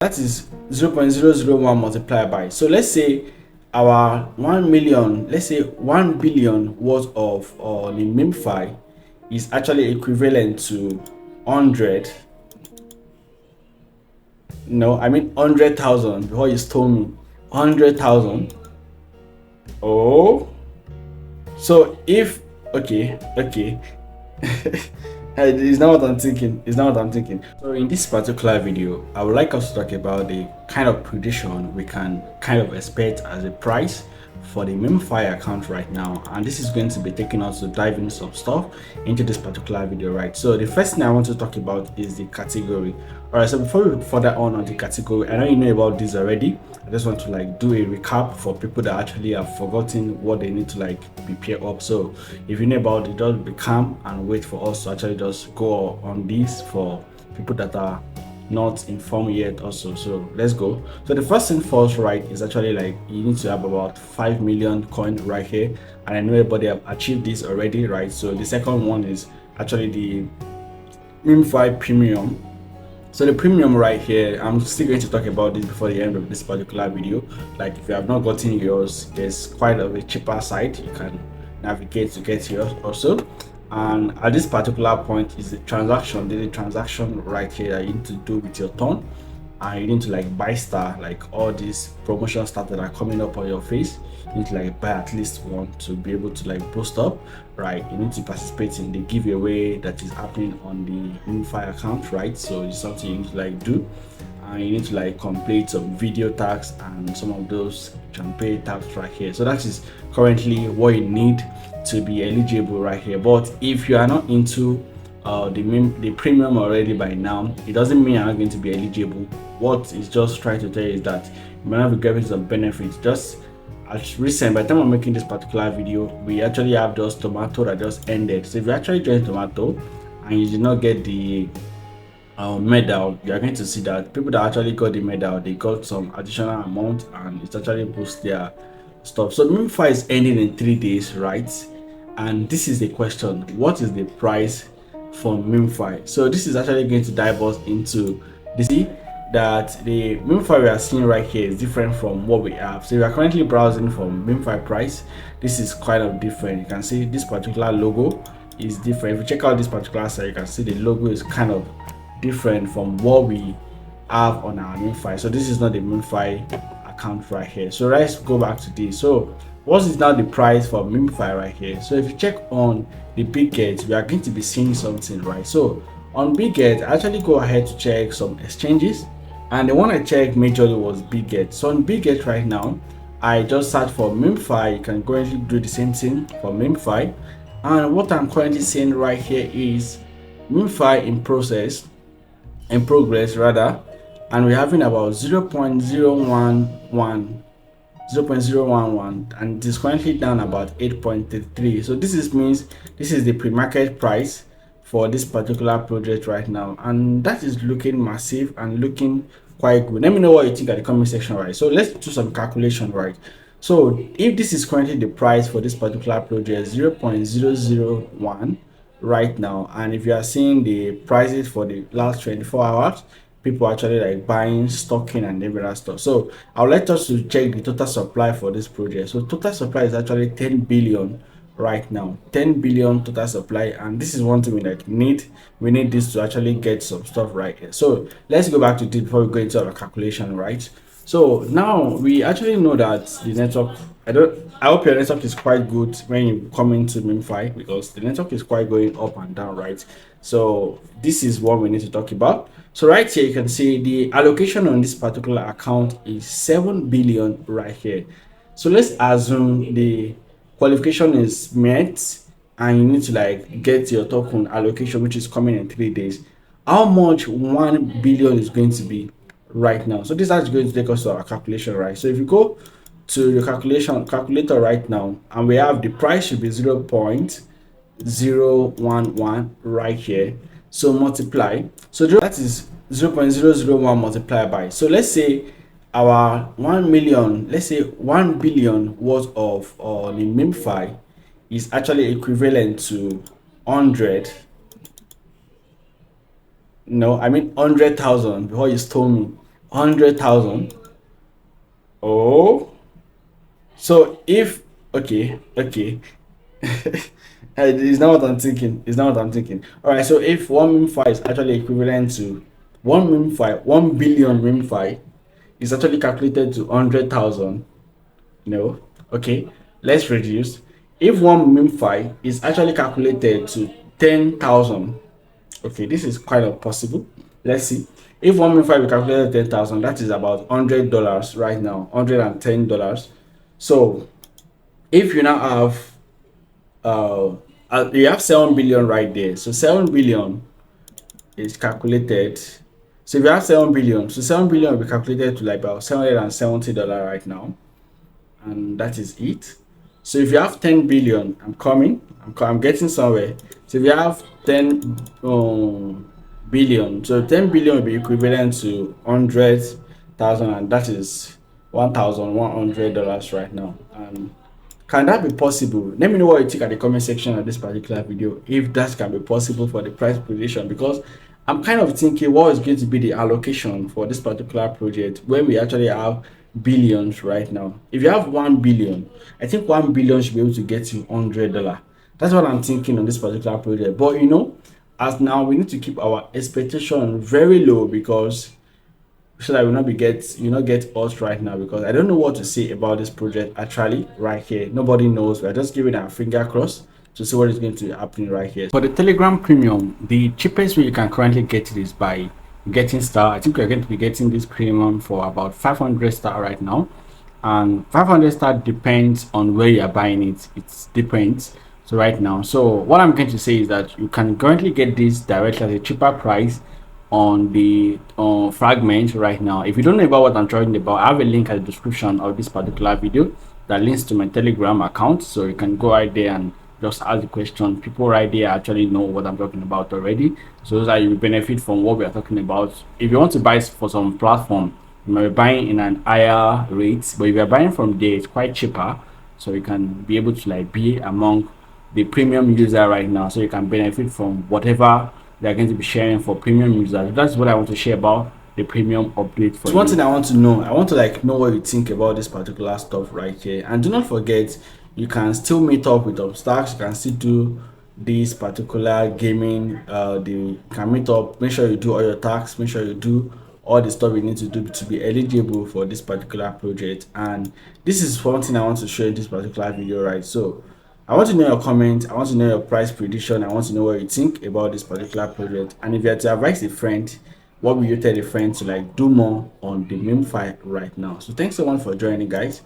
That is 0.001 multiplied by. So let's say our 1 million, let's say 1 billion worth of the MemeFi is actually equivalent to 100. No, I mean 100,000. Before you told me 100,000. Oh, so if okay. It's not what I'm thinking. It's not what I'm thinking. So in this particular video, I would like us to talk about the kind of prediction we can kind of expect as a price for the MemeFi account right now, and this is going to be taking us to dive into some stuff into this particular video, right? So the first thing I want to talk about is the category. All right, so before we further on the category, I know you know about this already. I just want to like do a recap for people that actually have forgotten what they need to like prepare up. So if you know about it, just be calm and wait for us to actually just go on this for people that are not informed yet also. So let's go. So the first thing first, right, is actually like you need to have about 5 million coin right here, and I know everybody have achieved this already, right? So the second one is actually the MemeFi premium. So the premium right here, I'm still going to talk about this before the end of this particular video. Like if you have not gotten yours, there's quite a cheaper site you can navigate to get yours also. And at this particular point is the transaction, daily transaction right here that you need to do with your turn. And you need to like buy star, like all these promotion stuff that are coming up on your face. You need to like buy at least one to be able to like boost up, right? You need to participate in the giveaway that is happening on the MemeFi account, right? So it's something you need to like do, and you need to like complete some video tags and some of those campaign tags right here. So that is currently what you need to be eligible right here. But if you are not into the premium already by now, it doesn't mean you're not going to be eligible. What is just trying to tell you is that you might not be getting some benefits. Just as recent, by the time I'm making this particular video, we actually have just tomato that just ended. So if you actually join tomato and you did not get the medal, you are going to see that people that actually got the medal, they got some additional amount and it's actually boost their stuff. So MemeFi is ending in 3 days, right? And this is the question: what is the price for MemeFi? So this is actually going to dive us into the see that the MemeFi we are seeing right here is different from what we have. So we are currently browsing for MemeFi price. This is quite of different. You can see this particular logo is different. If you check out this particular site, you can see the logo is kind of different from what we have on our MemeFi. So this is not the MemeFi account right here. So let's go back to this. So what is now the price for MemeFi right here? So if you check on the Bitget, we are going to be seeing something, right? So on Bitget, I actually go ahead to check some exchanges, and the one I checked majorly was Bitget. So on Bitget right now, I just search for MemeFi. You can currently do the same thing for MemeFi, and what I'm currently seeing right here is MemeFi in progress rather, and we're having about 0.011, and it is currently down about 8.33. So this means this is the pre-market price for this particular project right now, and that is looking massive and looking quite good. Let me know what you think at the comment section, right? So let's do some calculation, right? So if this is currently the price for this particular project, 0.001 right now, and if you are seeing the prices for the last 24 hours, people actually like buying, stocking, and every other stuff. So I'll let us to check the total supply for this project. So total supply is actually 10 billion right now, 10 billion total supply, and this is one thing we like need. We need this to actually get some stuff right here. So let's go back to this before we go into our calculation, right? So now we actually know that the network, I hope your network is quite good when you come into MemeFi, because the network is quite going up and down, right? So this is what we need to talk about. So right here you can see the allocation on this particular account is 7 billion right here. So let's assume the qualification is met and you need to like get your token allocation, which is coming in 3 days. How much 1 billion is going to be right now? So this is actually going to take us to our calculation, right? So if you go to the calculator right now, and we have the price should be 0.011 right here. So multiply, so that is 0.001 multiplied by. So let's say our 1 million, let's say 1 billion worth of the MemeFi is actually equivalent to 100. No, I mean 100,000. Before you told me 100,000. Oh, so if okay. It's not what I'm thinking. It's not what I'm thinking. All right. So if one MemeFi is actually equivalent to one MemeFi, 1 billion MemeFi is actually calculated to 100,000. No. Okay. Let's reduce. If one MemeFi is actually calculated to 10,000. Okay, this is quite of possible. Let's see. If one MemeFi we calculated 10,000, that is about $100 right now. $110. So if you now have you have 7 billion right there, so 7 billion is calculated. So if you have 7 billion, so 7 billion will be calculated to like about $770 right now, and that is it. So if you have 10 billion, I'm getting somewhere. So if you have 10 billion, so 10 billion will be equivalent to 100,000, and that is $1,100 right now. And can that be possible? Let me know what you think at the comment section of this particular video, if that can be possible for the price prediction, because I'm kind of thinking what is going to be the allocation for this particular project when we actually have billions right now. If you have 1 billion, I think 1 billion should be able to get you $100. That's what I'm thinking on this particular project. But as now we need to keep our expectation very low, because so that will not be get you not get us right now, because I don't know what to say about this project actually right here. Nobody knows. We're just giving our finger crossed to see what is going to be happening right here. For the Telegram Premium, the cheapest way you can currently get it is by getting star. I think we're going to be getting this premium for about 500 star right now, and 500 star depends on where you are buying it. It depends. So right now, so what I'm going to say is that you can currently get this directly at a cheaper price on the fragment right now. If you don't know about what I'm talking about, I have a link at the description of this particular video that links to my Telegram account, so you can go right there and just ask the question. People right there actually know what I'm talking about already, so that you will benefit from what we are talking about. If you want to buy for some platform, you might be buying in an higher rate, but if you're buying from there, it's quite cheaper, so you can be able to like be among the premium user right now, so you can benefit from whatever they're going to be sharing for premium users. That's what I want to share about the premium update for you. One thing I want to know, I want to like know what you think about this particular stuff right here. And do not forget, you can still meet up with Upstacks. You can still do this particular gaming. You can meet up. Make sure you do all your tasks. Make sure you do all the stuff you need to do to be eligible for this particular project. And this is one thing I want to show in this particular video, right? So I want to know your comment. I want to know your price prediction. I want to know what you think about this particular project. And if you had to advise a friend, what will you tell a friend to like do more on the MemeFi right now? So thanks so much for joining, guys.